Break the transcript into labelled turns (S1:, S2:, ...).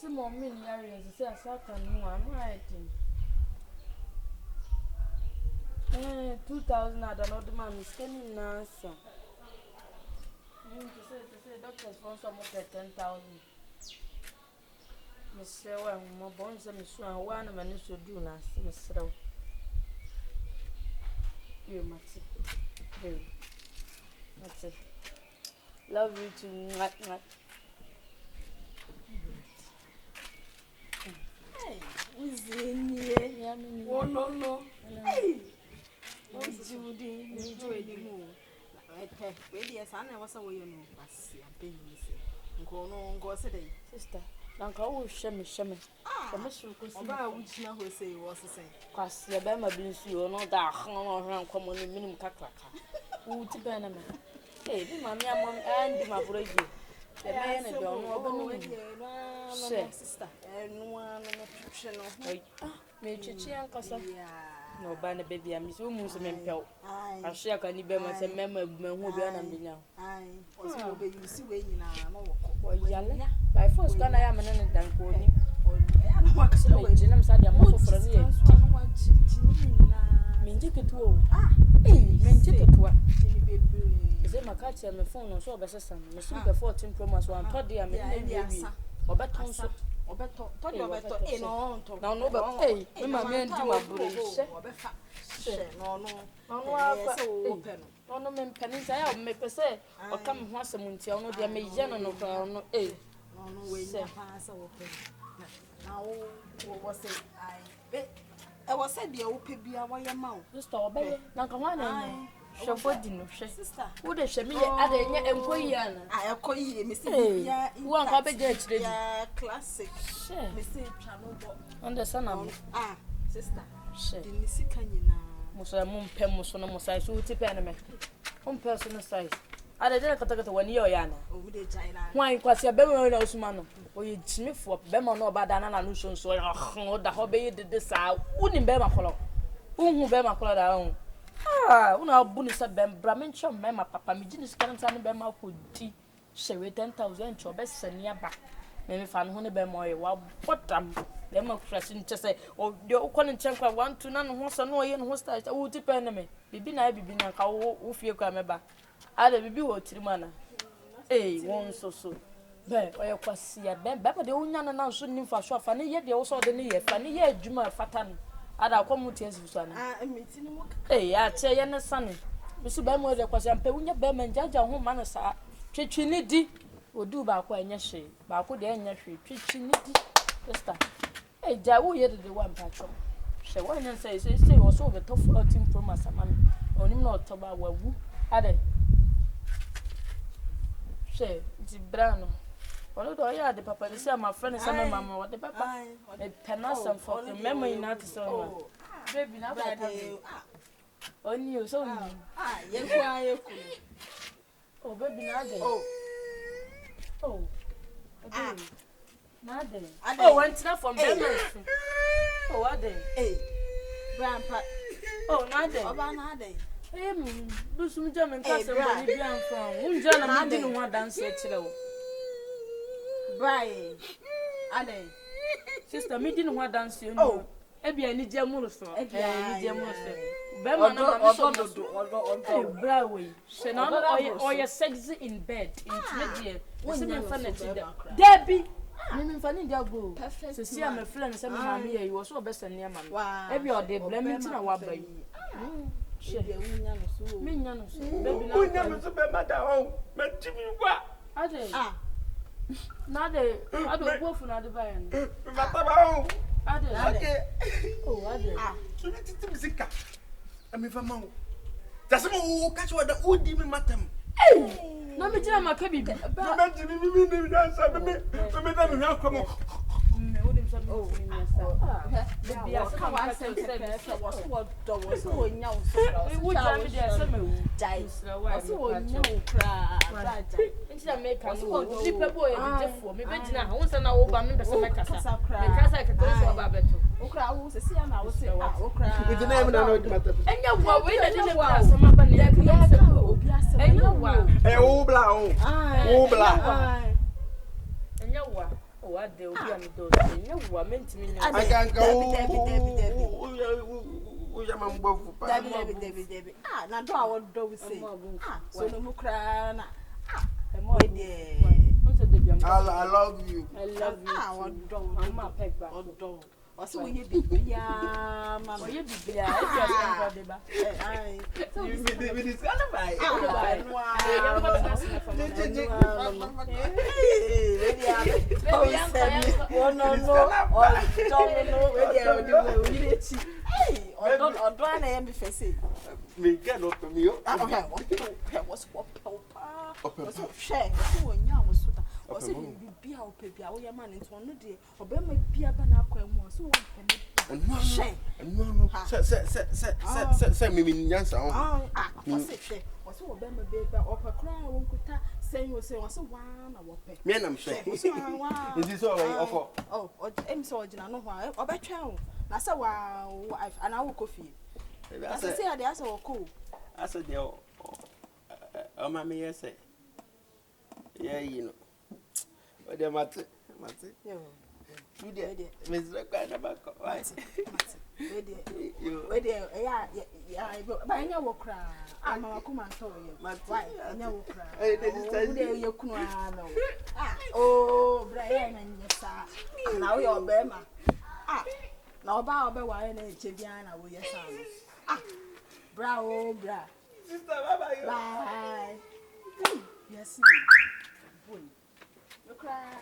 S1: see mom in areas, say a second one, right? 2,000 at another man is scanning answer. To say, doctors found some of the 10,000. Miss Sarah, my bones and Miss Swan, one of us should do now, Miss Row. You must say, that's it. Love you too.
S2: Hey, who's in here? Oh, no. Hey, what's you doing? Enjoy the moon. Wait, yes, I never saw you know. I see a baby. Go on, go today,
S1: Sister. Uncle will shame.
S2: Ah, which now will say was the same.
S1: Cause the Bama beans you know that hung common minimum cacraca. Who to Benjamin? Hey, my mom and my brother. The man and don't sister, and one nutrition of me, Chichi and Casa. No, banner baby, I'm so much mental. I shall can be my member who be on me now.
S2: I was you see where you
S1: know. By force, can I am an end than calling?
S2: I am wax away,
S1: Jim said, I'm more for a year. Mean ticket to mean ticket to is it my catch and my phone or so? Besson, Miss 14 promise one, thought they are maybe or better or better in on. Now, no, but hey, my man, my brother. No, men pennies, I make a say, or come once a month, no, dear, may general no, eh.
S2: No way, pass open. Now, what was it? I was said the open be our mouth.
S1: Just all baby, like a one. Shall body no
S2: sister.
S1: Would she me at a employee?
S2: I call you, Mr.
S1: One cabbage,
S2: classic. Mr. Channel
S1: on the sun of
S2: sister.
S1: She
S2: see can you now?
S1: Musa Moon Pemus on a size, who tip enemy. One personal size. I didn't get 1 year, Yana.
S2: Over the China.
S1: Why, because your baby knows man, or you smith for Bema no bad and Anuson, so the hobby did this out. Wouldn't bear my color. Who bear my color down? Una bunisa bem Bramencho, Mamma, Papa, Mijin's current and Bema could tea. She with 10,000 to best send near back. Maybe found Honey Bemoy, while what them of pressing to say, or the Oakland Champa 1 to none who's annoying and who's that. Oh, depend on me. Bibi, I be been a cow, woof your camera. I'll be what to manner. Eh, one so. But I was see a bed, but the only now shouldn't for sure. Funny yet, they also the near funny yet, Juma Fatan. I'll come with his son. Eh, I tell you, and son. Mr. Bemo, the question, Pewunya Beman, judge a home manners are Chichinidi will do back when you say, but could end your tree, Chichinidi. Sister, eh, Jawu yet the one patron. She went and says, say, was over tough 14 from us, mammy. Only not about where woo. Ade. Say, it's Brano. Although I had the papa, they say my friend is a mamma, what the papa, a penance for the memory not so. Baby, now on you, so yes, oh, baby, Nade. Oh, Nade. Oh, went enough from them. Oh, what day? Eh, Grandpa. Oh, Nade. Do some German cousin from one German. I didn't want to dance it. Brian, Ade, sister, me didn't want to dance you. Oh, Ebby, I need your motor. Bema no Broadway. She not or your sexy in bed. Intimate. What's the infinity? Debbie. I'm finding their go. To see I'm a friend, some mammy, you was so best near mammy. Every other day, blaming to a wabby. Minions, baby, never to be matter home. But Jimmy, what? I now they I don't go for another band. Oh, I did.
S3: So let it be sick. I'm if I'm out. That's a catch what the wood give me, madam.
S1: No, me tell my cabby. What they will be on the door. You know what meant to me.
S3: I can't go.
S2: Debbie. Ah, now do our dog say. Ah, so no more cry. Ah,
S3: I love you.
S1: I love you.
S2: Ah, what dog?
S1: I'm my peg back.
S2: What dog? What's when you be mama?
S1: You be there. I
S3: You be disqualified. Me get up to me.
S2: What's share? What's it? Be our baby, our man into one day, or be my beer banana coin was so shame.
S3: No. Say me in Yansa.
S2: What's it? What's all them a baby or a crown won't put that saying was one or what?
S3: Me and I'm saying. Is this all I offer?
S2: Oh, I'm so I know why. Or by channel. That's a wow, and I will coffee. That's a say I asked or cool.
S3: I said, oh, mamma, yes, yeah, you know. But they're Mate. You did, Miss Tobacco.
S2: Where there, yeah, but I never cry. I'm a come and tell you. Why? I never cry. There you can. Oh, Brian and your son. Now you're Bema. Ah, now bow by wine and Chibiana with your son. Ah, bra.
S3: Sister, bye.
S2: Bye. Yes, boy. You cry.